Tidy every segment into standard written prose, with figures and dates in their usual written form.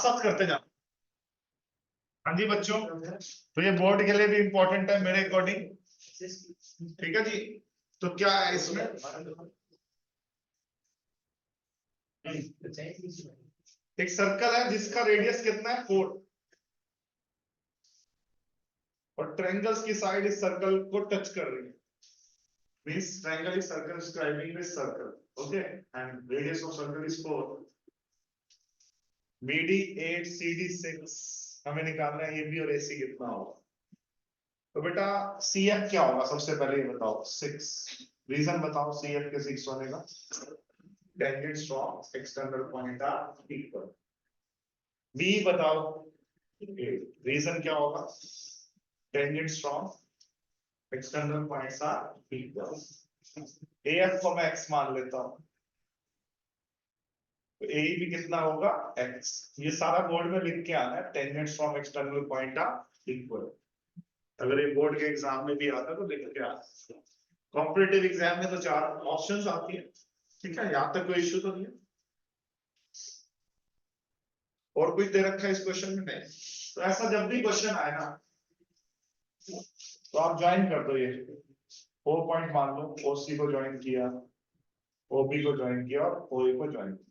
साथ करते जाओ। हाँ जी बच्चों, तो ये बोर्ड के लिए भी इंपॉर्टेंट है मेरे अकॉर्डिंग। ठीक है जी, तो क्या है इसमें, एक सर्कल है जिसका रेडियस कितना है 4, और ट्रायंगल्स की साइड इस सर्कल को टच कर रही है, means triangle is circle describing this circle, okay, and radius of circle is 4, BD 8, CD 6, हमें निकालना है AB और AC कितना होगा। तो बेटा CF क्या होगा, सबसे पहले ये बताओ 6, रीजन बताओ CF के 6 होने का। tangents from external point are equal। B बताओ, रीजन क्या होगा, tangents from external points are equal। AF को मैं x मान लेता हूं, तो ए भी कितना होगा x। ये सारा बोर्ड में लिख के आना है, tangents from external point are equal. अगर ये बोर्ड के एग्जाम में भी आता तो लिख के आना। कॉम्पिटिटिव एग्जाम में तो 4 ऑप्शंस आती है, ठीक है, यहां तक कोई इश्यू तो नहीं है। और कुछ दे रखा है इस क्वेश्चन में नहीं। तो ऐसा जब भी क्वेश्चन आए ना, तो आप ज्वाइन कर दो, ये 4 पॉइंट मान लो, OC को ज्वाइन किया, OB को ज्वाइन किया और OA को ज्वाइन किया।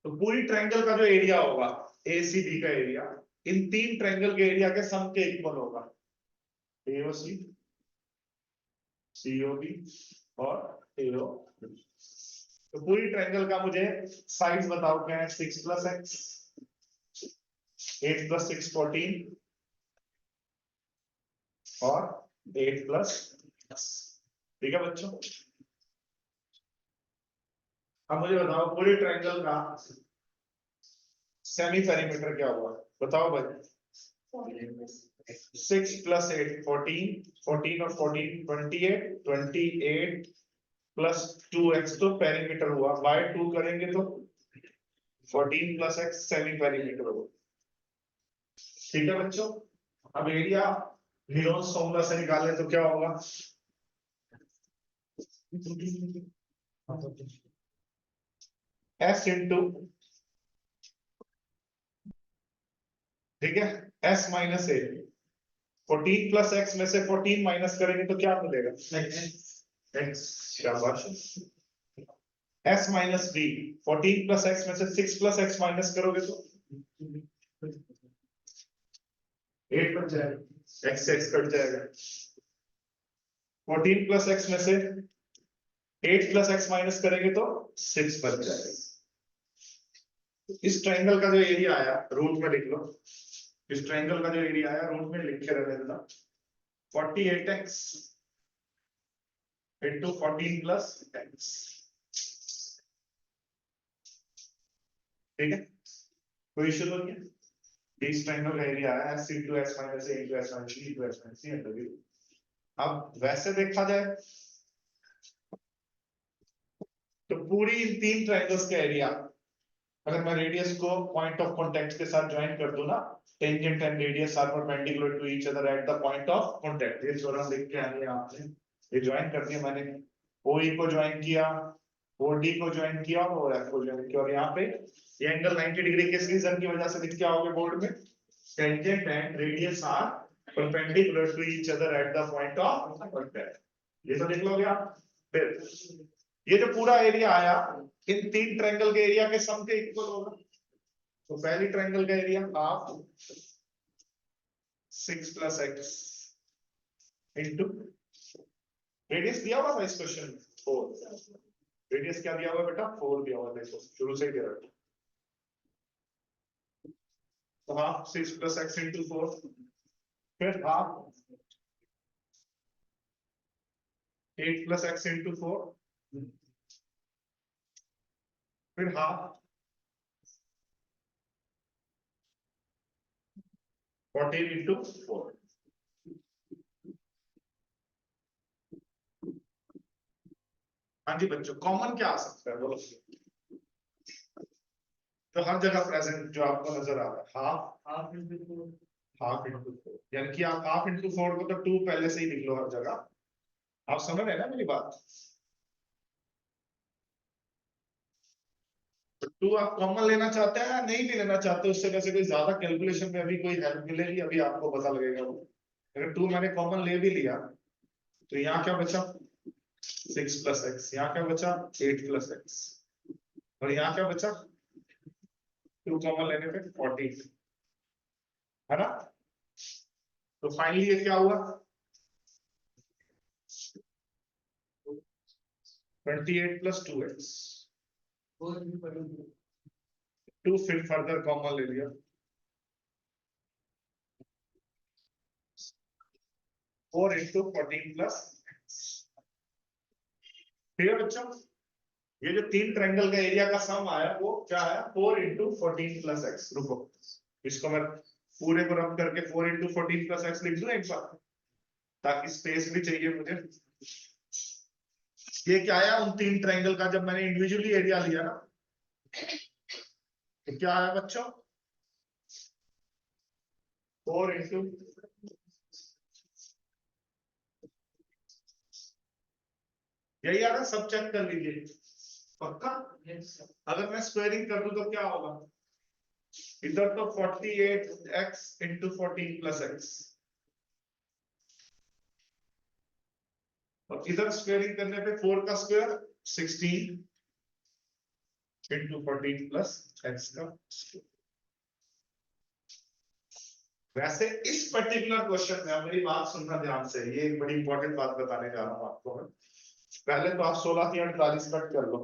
तो पूरी ट्रायंगल का जो एरिया होगा ACB का एरिया, इन 3 ट्रायंगल के एरिया के सम के इक्वल होगा, AOC, COB और AOB। तो पूरी ट्रायंगल का मुझे साइड्स बताओ क्या है, 6 + x, 8 + 6 14 और 8 + 10। ठीक है बच्चों, अब मुझे बताओ पूरे ट्रायंगल का सेमी पेरीमीटर क्या हुआ, बताओ भाई। 6 + 8 14, 14 और 14 28, 28 + 2x तो पेरीमीटर हुआ, बाय 2 करेंगे तो 14 + x सेमी पेरीमीटर होगा। ठीक है बच्चों, अब एरिया न्यूटन्स फॉर्मूला से निकालें तो क्या होगा, S इंटू, ठीक है, S - A। 14 + x में से 14 माइनस करेंगे तो क्या मिलेगा, x। शाबाश। S - B, 14 + x में से 6 + x माइनस करोगे तो 8 बच जाएगा, x से x कट जाएगा। 14 + x में से 8 + x माइनस करेंगे तो 6 बच जाएगा। इस ट्रायंगल का जो एरिया आया रूट में लिख लो, इस ट्रायंगल का जो एरिया आया रूट में लिख के रहने देना, 48x into 14 + x। ठीक है, कोई इश्यू तो नहीं है। इस ट्रायंगल का एरिया आया S into S - A into S - B into S - C under V। अब वैसे देखा जाए तो पूरी इन 3 ट्रायंगल्स का एरिया, अगर मैं रेडियस को पॉइंट ऑफ कांटेक्ट के साथ ज्वाइन कर दूं ना, tangent and radius are perpendicular to each other at the point of contact, ये थ्योरम लिख के आनी है आपने। ये ज्वाइन कर दिया मैंने, OE को ज्वाइन किया, OD को ज्वाइन किया और OF को ज्वाइन किया, और यहाँ पे ये एंगल 90 डिग्री किस रीजन की वजह से लिख के आओगे बोर्ड में, tangent and radius are perpendicular to each other at the point of contact, ये तो लिख लोगे आप। फिर ये जो पूरा एरिया आया इन 3 ट्रायंगल के एरिया के सम के इक्वल होगा। तो पहली ट्रायंगल का area half 6 + x into radius दिया हुआ था इस क्वेश्चन में 4, रेडियस क्या दिया हुआ है बेटा, 4 दिया हुआ, देखो शुरू से ही दे रखा। तो हाफ 6 + x इंटू 4, फिर हाफ 8 + x इंटू 4, फिर हाफ 14 इंटू 4। हाँ जी बच्चों, कॉमन क्या आ सकता है बोलो, तो हर जगह प्रेजेंट जो आपको नजर आ रहा है, हाफ इंटू 4, यानी कि आप हाफ इंटू 4 को तो 2 पहले से ही लिख लो हर जगह। आप समझ रहे हैं ना मेरी बात, तो टू आप कॉमन लेना चाहते हैं या नहीं भी लेना चाहते, उससे वैसे कोई ज्यादा कैलकुलेशन में अभी कोई हेल्प मिलेगी, अभी आपको पता लगेगा वो। अगर टू मैंने कॉमन ले भी लिया तो यहाँ क्या बचा 6 प्लस एक्स, यहाँ क्या बचा 8 प्लस एक्स, और यहाँ क्या बचा टू कॉमन लेने पे 14, है ना। तो फाइनली ये क्या हुआ 28 प्लस 2x, टू फिर फर्दर कॉमन ले लिया 4 इंटू 14 प्लस, ठीक है बच्चों। ये जो तीन ट्रायंगल का एरिया का सम आया वो क्या आया 4 इंटू 14 प्लस एक्स। रुको इसको मैं पूरे को रब करके 4 इंटू 14 प्लस एक्स लिख दूं एक बार, ताकि स्पेस भी चाहिए मुझे। ये क्या आया उन तीन ट्रायंगल का, जब मैंने इंडिविजुअली एरिया लिया ना तो क्या आया बच्चों 4 इंटू, यही आ रहा, सब चेक कर लीजिए पक्का। अगर मैं स्क्वायरिंग कर दूं तो क्या होगा, इधर तो 48x इंटू 14 प्लस एक्स, और इधर स्क्वायरिंग करने पे 4 का स्क्वायर 16 इंटू 14 प्लस एक्स का स्क्वायर। वैसे इस पर्टिकुलर क्वेश्चन में आप मेरी बात सुनना ध्यान से, ये एक बड़ी इंपॉर्टेंट बात बताने जा रहा हूं आपको मैं। पहले तो आप 16 की 48 कट कर लो,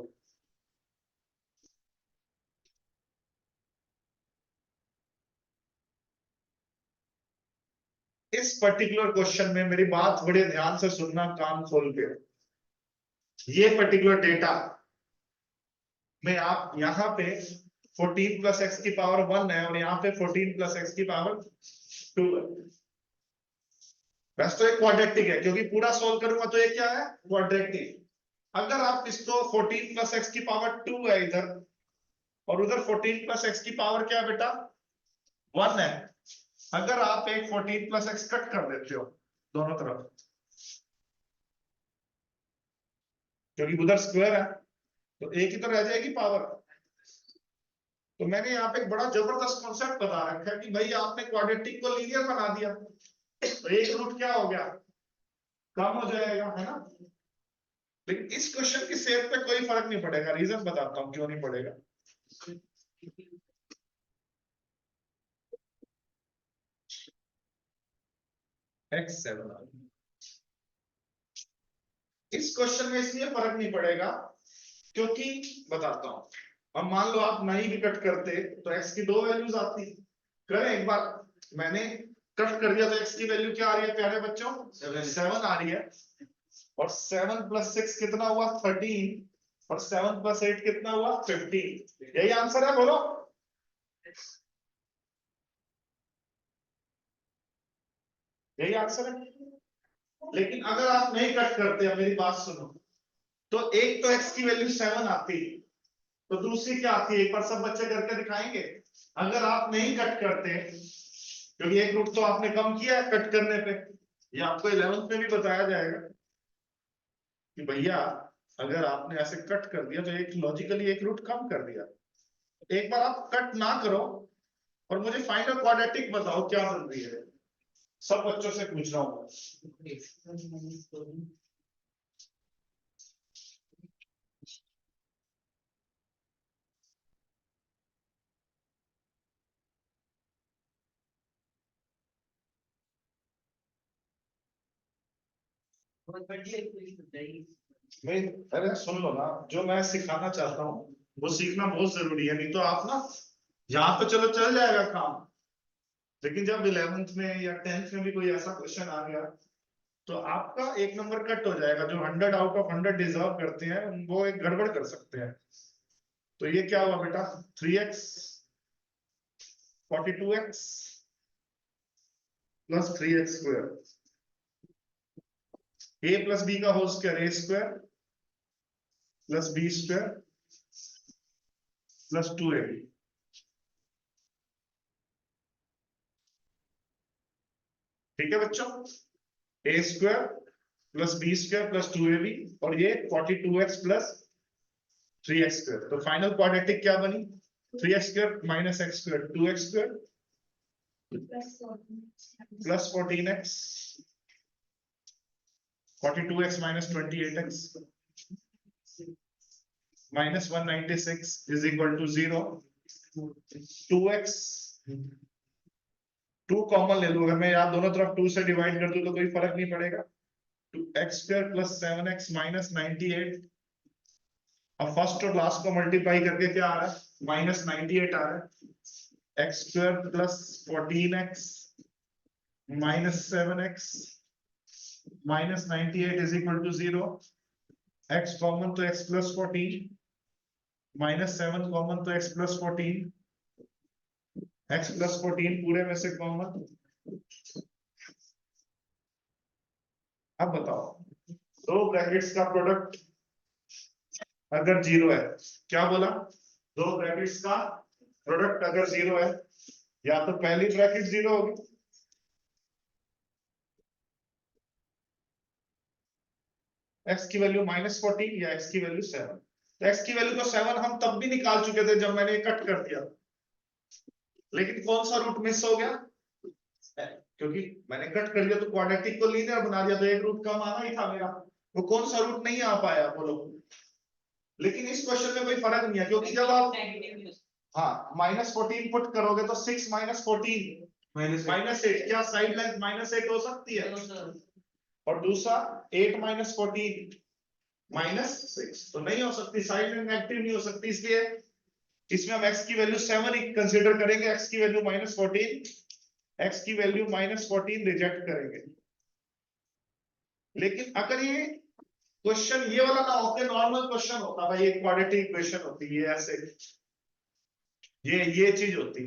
इस पर्टिकुलर क्वेश्चन में मेरी बात बड़े ध्यान से सुनना कान खोल के। ये पर्टिकुलर डेटा में आप यहाँ पे 14 प्लस एक्स की पावर 1 है और यहाँ पे 14 प्लस एक्स की पावर 2 है। वैसे तो एक क्वाड्रेटिक है, क्योंकि पूरा सोल्व करूंगा तो ये क्या है क्वाड्रेटिक। अगर आप इसको 14 प्लस एक्स की पावर 2 है इधर, और उधर 14 प्लस एक्स की पावर क्या है बेटा 1 है, अगर आप एक 14 प्लस एक्स कट कर देते हो दोनों तरफ, क्योंकि उधर स्क्वायर है तो एक ही तो रह जाएगी पावर। तो मैंने यहाँ पे एक बड़ा जबरदस्त कॉन्सेप्ट बता रखा है कि भाई आपने क्वाड्रेटिक को लीनियर बना दिया तो एक रूट क्या हो गया कम हो जाएगा, है ना। लेकिन इस क्वेश्चन की सेव पे कोई फर्क नहीं पड़ेगा, रीजन बताता हूँ क्यों नहीं पड़ेगा। x7 इस क्वेश्चन में इसलिए फर्क नहीं पड़ेगा क्योंकि बताता हूं, अब मान लो आप नहीं भी कट करते तो x की दो वैल्यूज आती, करें एक बार, मैंने कट कर दिया तो x की वैल्यू क्या आ रही है प्यारे बच्चों 7 आ रही है, और 7 प्लस 6 कितना हुआ 13, और 7 प्लस 8 कितना हुआ 15। यही आंसर है बोलो, यही आंसर है। लेकिन अगर आप नहीं कट करते, मेरी बात सुनो, तो एक तो x की वैल्यू 7 आती, तो दूसरी क्या आती है एक बार सब बच्चे करके दिखाएंगे। अगर आप नहीं कट करते, क्योंकि एक रूट तो आपने कम किया है कट करने पे, ये आपको 11th में भी बताया जाएगा कि भैया अगर आपने ऐसे कट कर दिया तो एक लॉजिकली एक रूट कम कर दिया। एक बार आप कट ना करो और मुझे फाइनल क्वाड्रेटिक बताओ क्या बन रही है, सब बच्चों से पूछ रहा हूँ। नहीं अरे सुन लो ना, जो मैं सिखाना चाहता हूँ वो सीखना बहुत जरूरी है, नहीं तो आप ना यहाँ तो चलो चल जाएगा काम, लेकिन जब 11th में या 10th में भी कोई ऐसा क्वेश्चन आ गया तो आपका एक नंबर कट हो जाएगा। जो 100 आउट ऑफ 100 डिजर्व करते हैं वो एक गड़बड़ कर सकते हैं। तो ये क्या हुआ बेटा 3x 42x plus 3x square, a plus B का whole square a square plus B square plus 2ab, ठीक है बच्चों, a square plus B square plus 2ab, और ये 42x प्लस 3x²। तो फाइनल क्वाड्रेटिक क्या बनी? 3x² minus x², 2x² plus 14x, 42x minus 28x minus 196 is equal to 0। 2x 2 common ले लो, अगर मैं यहाँ दोनों तरफ 2 से डिवाइड कर दूं तो कोई फर्क नहीं पड़ेगा। 2x² plus 7x minus 98। अब फर्स्ट और लास्ट को मल्टीप्लाई करके क्या आ रहा है? माइनस 98 आ रहा है। x² plus 14x minus 7x minus 98 is equal to 0। x common तो x प्लस 14 माइनस 7 कॉमन तो x प्लस 14, x प्लस 14 पूरे में से कॉमन। अब बताओ, दो ब्रैकेट्स का प्रोडक्ट अगर 0 है, क्या बोला? दो ब्रैकेट्स का प्रोडक्ट अगर 0 है, या तो पहली ब्रैकेट 0 होगी, x की वैल्यू माइनस 14 या x की वैल्यू 7। तो x की वैल्यू को 7 हम तब भी निकाल चुके थे जब मैंने कट कर दिया, लेकिन कौन सा रूट मिस हो गया? क्योंकि मैंने कट कर दिया तो क्वाड्रेटिक को लीनियर बना दिया, तो एक रूट कम आना ही था मेरा। वो कौन सा रूट नहीं आ पाया बोलो? लेकिन इस क्वेश्चन में कोई फर्क नहीं है, क्योंकि जब आप हाँ माइनस 14 पुट करोगे तो 6 माइनस 14 माइनस 8, क्या साइड लेंथ माइनस 8 हो सकती है? और दूसरा 8 माइनस 14 माइनस 6 तो नहीं हो सकती, साइड लेंथ नेगेटिव नहीं हो सकती, इसलिए इसमें हम x की वैल्यू 7 ही कंसीडर करेंगे, x की वैल्यू माइनस 14, x की वैल्यू माइनस 14 रिजेक्ट करेंगे। लेकिन अगर ये क्वेश्चन ये वाला ना होते, नॉर्मल क्वेश्चन होता भाई, एक क्वाड्रेटिक इक्वेशन होती है ऐसे, ये चीज होती,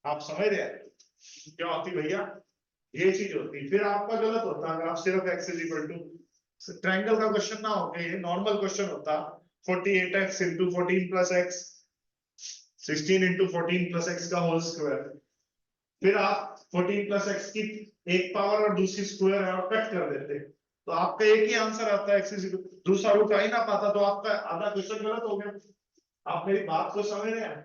आप समझ रहे हैं क्या होती भैया? ये चीज होती, फिर आपका गलत होता अगर आप सिर्फ x is equal to triangle का क्वेश्चन ना होके ये नॉर्मल क्वेश्चन होता। 48x into 14 plus x 16 into 14 plus x का होल स्क्वायर, फिर आप 14 प्लस x की एक पावर और दूसरी स्क्वायर और कट कर देते, तो आपका एक ही आंसर आता है, x इज इक्वल, दूसरा रूट आ ही ना पाता, तो आपका आधा क्वेश्चन गलत हो गया। आप मेरी बात को समझ रहे हैं?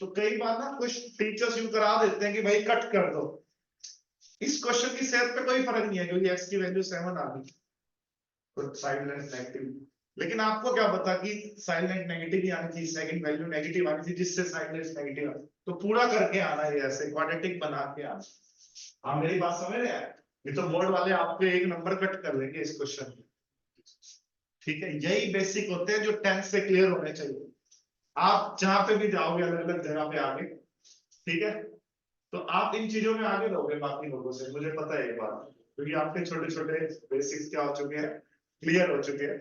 तो कई बार ना कुछ टीचर्स यूं करा देते हैं कि भाई कट कर दो, इस क्वेश्चन की सेहत पे कोई फर्क नहीं है, क्योंकि x की वैल्यू 7 आ गई तो साइड लेंथ नेगेटिव। लेकिन आपको क्या पता कि साइड लेंथ नेगेटिव ही आनी थी, सेकंड वैल्यू नेगेटिव आनी थी, जिससे साइड लेंथ नेगेटिव आनी, तो पूरा करके आना है ऐसे क्वाड्रेटिक बना के आना। आप मेरी बात समझ रहे हैं? ये तो बोर्ड वाले आपको एक नंबर कट कर लेंगे इस क्वेश्चन में, ठीक है? यही बेसिक होते हैं जो 10th से क्लियर होने चाहिए। आप जहां पे भी जाओगे अलग अलग जगह पे आगे, ठीक है, तो आप इन चीजों में आगे रहोगे बाकी लोगों से, मुझे पता है ये बात, क्योंकि आपके छोटे छोटे बेसिक्स क्या हो चुके हैं, क्लियर हो चुके हैं।